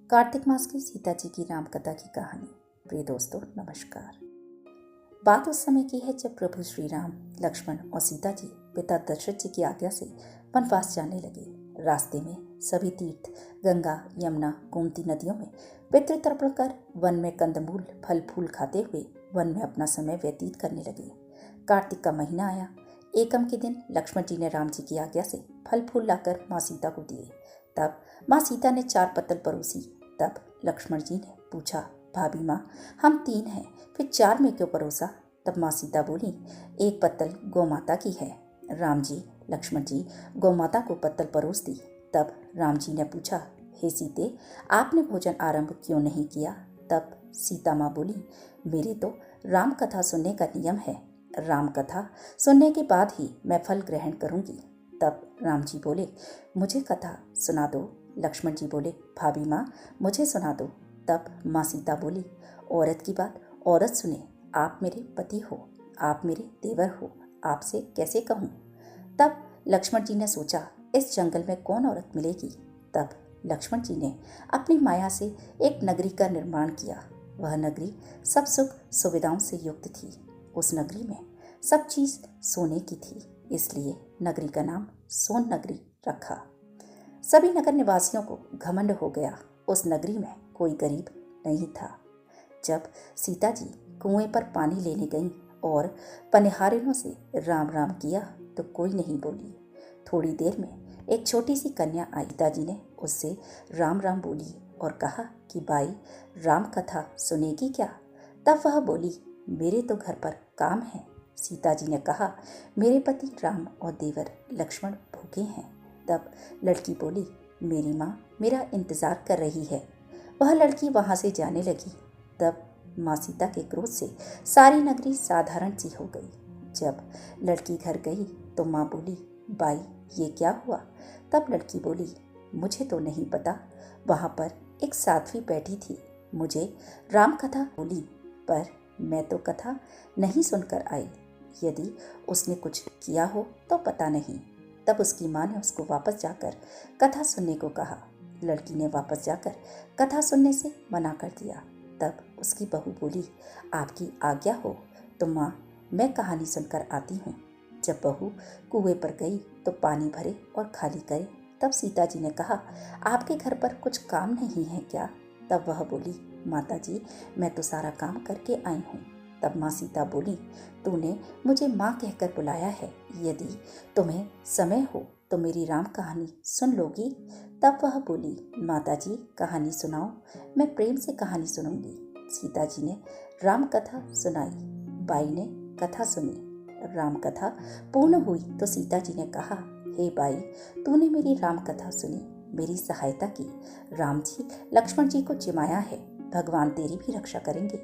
कार्तिक मास की सीता जी की राम कथा की कहानी। प्रिय दोस्तों, नमस्कार। बात उस समय की है जब प्रभु श्री राम, लक्ष्मण और सीता जी पिता दशरथ जी की आज्ञा से वनवास जाने लगे। रास्ते में सभी तीर्थ, गंगा, यमुना, गोमती नदियों में पितृतर्पण कर वन में कंदमूल, फल फूल खाते हुए वन में अपना समय व्यतीत करने लगे। कार्तिक का महीना आया। एकम के दिन लक्ष्मण जी ने राम जी की आज्ञा से फल फूल लाकर माँ सीता को दिए। तब माँ सीता ने 4 पत्तल परोसी। तब लक्ष्मण जी ने पूछा, भाभी माँ, हम 3 हैं, फिर 4 में क्यों परोसा? तब माँ सीता बोली, 1 पत्तल गौ माता की है। राम जी, लक्ष्मण जी गौ माता को पत्तल परोस दी। तब राम जी ने पूछा, हे सीते, आपने भोजन आरंभ क्यों नहीं किया? तब सीता माँ बोली, मेरे तो राम कथा सुनने का नियम है। राम कथा सुनने के बाद ही मैं फल ग्रहण करूंगी। तब राम जी बोले, मुझे कथा सुना दो। लक्ष्मण जी बोले, भाभी माँ, मुझे सुना दो। तब माँ सीता बोली, औरत की बात औरत सुने। आप मेरे पति हो, आप मेरे देवर हो, आपसे कैसे कहूँ? तब लक्ष्मण जी ने सोचा, इस जंगल में कौन औरत मिलेगी? तब लक्ष्मण जी ने अपनी माया से एक नगरी का निर्माण किया। वह नगरी सब सुख सुविधाओं से युक्त थी। उस नगरी में सब चीज सोने की थी, इसलिए नगरी का नाम सोन नगरी रखा। सभी नगर निवासियों को घमंड हो गया। उस नगरी में कोई गरीब नहीं था। जब सीता जी कुएं पर पानी लेने गईं और पनिहारिनों से राम राम किया तो कोई नहीं बोली। थोड़ी देर में एक छोटी सी कन्या आई। सीता जी ने उससे राम राम बोली और कहा कि बाई, राम कथा सुनेगी क्या? तब वह बोली, मेरे तो घर पर काम है। सीता जी ने कहा, मेरे पति राम और देवर लक्ष्मण भूखे हैं। तब लड़की बोली, मेरी माँ मेरा इंतजार कर रही है। वह लड़की वहां से जाने लगी। तब माँ सीता के क्रोध से सारी नगरी साधारण सी हो गई। जब लड़की घर गई तो माँ बोली, बाई, ये क्या हुआ? तब लड़की बोली, मुझे तो नहीं पता, वहां पर एक साध्वी बैठी थी, मुझे राम कथा बोली, पर मैं तो कथा नहीं सुनकर आई। यदि उसने कुछ किया हो तो पता नहीं। तब उसकी माँ ने उसको वापस जाकर कथा सुनने को कहा। लड़की ने वापस जाकर कथा सुनने से मना कर दिया। तब उसकी बहू बोली, आपकी आज्ञा हो तो माँ, मैं कहानी सुनकर आती हूँ। जब बहू कुएं पर गई तो पानी भरे और खाली करे। तब सीता जी ने कहा, आपके घर पर कुछ काम नहीं है क्या? तब वह बोली, माता जी, मैं तो सारा काम करके आई हूँ। तब माँ सीता बोली, तूने मुझे माँ कहकर बुलाया है, यदि तुम्हें समय हो तो मेरी राम कहानी सुन लोगी? तब वह बोली, माता जी, कहानी सुनाओ, मैं प्रेम से कहानी सुनूंगी। सीता जी ने राम कथा सुनाई। बाई ने कथा सुनी। राम कथा पूर्ण हुई तो सीता जी ने कहा, हे बाई, तूने मेरी राम कथा सुनी, मेरी सहायता की। राम जी लक्ष्मण जी को जिमाया है, भगवान तेरी भी रक्षा करेंगे,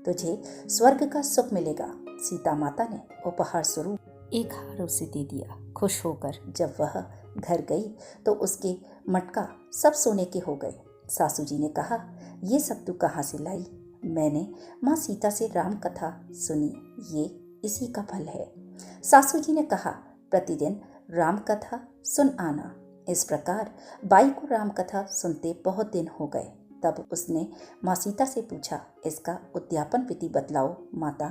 तुझे स्वर्ग का सुख मिलेगा। सीता माता ने उपहार स्वरूप एक हार उसे दे दिया। खुश होकर जब वह घर गई तो उसके मटका सब सोने के हो गए। सासू जी ने कहा, ये सब तू कहाँ से लाई? मैंने माँ सीता से राम कथा सुनी, ये इसी का फल है। सासू जी ने कहा, प्रतिदिन राम कथा सुन आना। इस प्रकार बाई को राम कथा सुनते बहुत दिन हो गए। तब उसने माँ सीता से पूछा, इसका उद्यापन विधि बतलाओ माता।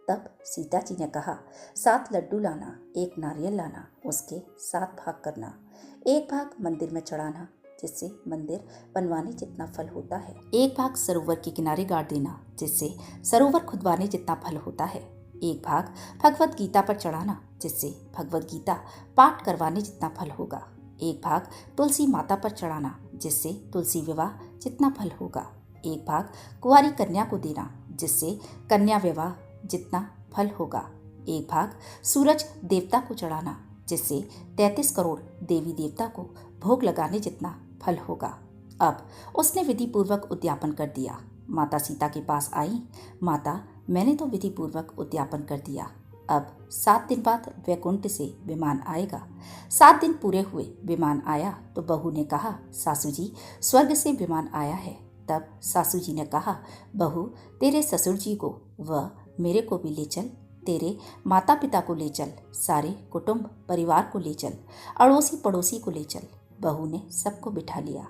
तब सीता जी ने कहा, 7 लड्डू लाना, 1 नारियल लाना, उसके 7 भाग करना, 1 भाग मंदिर में चढ़ाना, जिससे मंदिर बनवाने जितना फल होता है, 1 भाग सरोवर के किनारे गाड़ देना, जिससे सरोवर खुदवाने जितना फल होता है, 1 भाग भगवत गीता पर चढ़ाना, जिससे भगवत गीता पाठ करवाने जितना फल होगा, 1 भाग तुलसी माता पर चढ़ाना, जिससे तुलसी विवाह जितना फल होगा, 1 भाग कुंवारी कन्या को देना, जिससे कन्या विवाह जितना फल होगा, 1 भाग सूरज देवता को चढ़ाना, जिससे 33 करोड़ देवी देवता को भोग लगाने जितना फल होगा। अब उसने विधि पूर्वक उद्यापन कर दिया। माता सीता के पास आई, माता, मैंने तो विधि पूर्वक उद्यापन कर दिया। अब 7 दिन बाद वैकुंठ से विमान आएगा। 7 दिन पूरे हुए, विमान आया तो बहू ने कहा, सासू जी, स्वर्ग से विमान आया है। तब सासू जी ने कहा, बहू, तेरे ससुर जी को व मेरे को भी ले चल, तेरे माता पिता को ले चल, सारे कुटुंब परिवार को ले चल, अड़ोसी पड़ोसी को ले चल। बहू ने सबको बिठा लिया,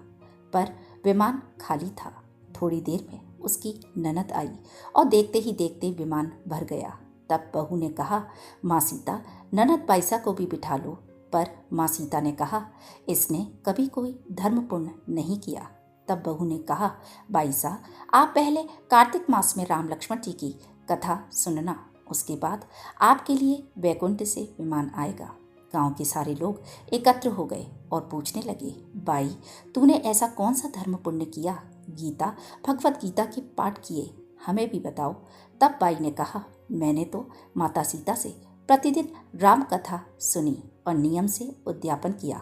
पर विमान खाली था। थोड़ी देर में उसकी ननद आई और देखते ही देखते विमान भर गया। तब बहू ने कहा, माँ सीता, ननद बाईसा को भी बिठा लो। पर माँ सीता ने कहा, इसने कभी कोई धर्म पुण्य नहीं किया। तब बहू ने कहा, बाईसा, आप पहले कार्तिक मास में राम लक्ष्मण जी की कथा सुनना, उसके बाद आपके लिए वैकुंठ से विमान आएगा। गांव के सारे लोग एकत्र हो गए और पूछने लगे, बाई, तूने ऐसा कौन सा धर्म पुण्य किया? गीता, भगवत गीता के पाठ किए, हमें भी बताओ। तब बाई ने कहा, मैंने तो माता सीता से प्रतिदिन राम कथा सुनी और नियम से उद्यापन किया।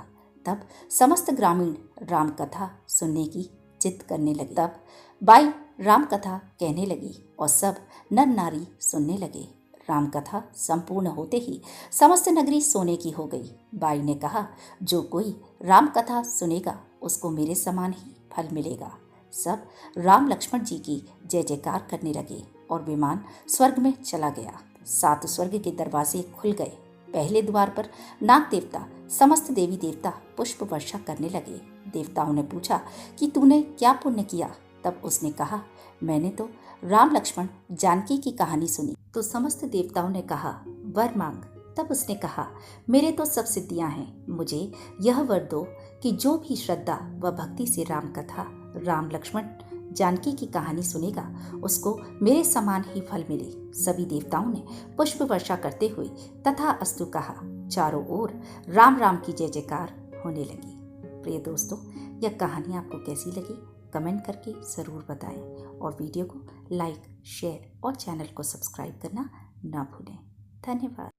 तब समस्त ग्रामीण राम कथा सुनने की जिद करने लगे। तब बाई राम कथा कहने लगी और सब नर नारी सुनने लगे। राम कथा संपूर्ण होते ही समस्त नगरी सोने की हो गई। बाई ने कहा, जो कोई राम कथा सुनेगा उसको मेरे समान ही फल मिलेगा। सब राम लक्ष्मण जी की जय जयकार करने लगे और विमान स्वर्ग में चला गया। 7 स्वर्ग के दरवाजे खुल गए। पहले द्वार पर नाग देवता, समस्त देवी देवता पुष्प वर्षा करने लगे। देवताओं ने पूछा कि तूने क्या पुण्य किया? तब उसने कहा, मैंने तो राम लक्ष्मण जानकी की कहानी सुनी। तो समस्त देवताओं ने कहा, वर मांग। तब उसने कहा, मेरे तो सब सिद्धियां हैं, मुझे यह वर दो कि जो भी श्रद्धा व भक्ति से राम कथा, राम लक्ष्मण जानकी की कहानी सुनेगा उसको मेरे समान ही फल मिले। सभी देवताओं ने पुष्प वर्षा करते हुए तथा अस्तु कहा। चारों ओर राम राम की जय जयकार होने लगी। प्रिय दोस्तों, यह कहानी आपको कैसी लगी कमेंट करके ज़रूर बताएं और वीडियो को लाइक, शेयर और चैनल को सब्सक्राइब करना ना भूलें। धन्यवाद।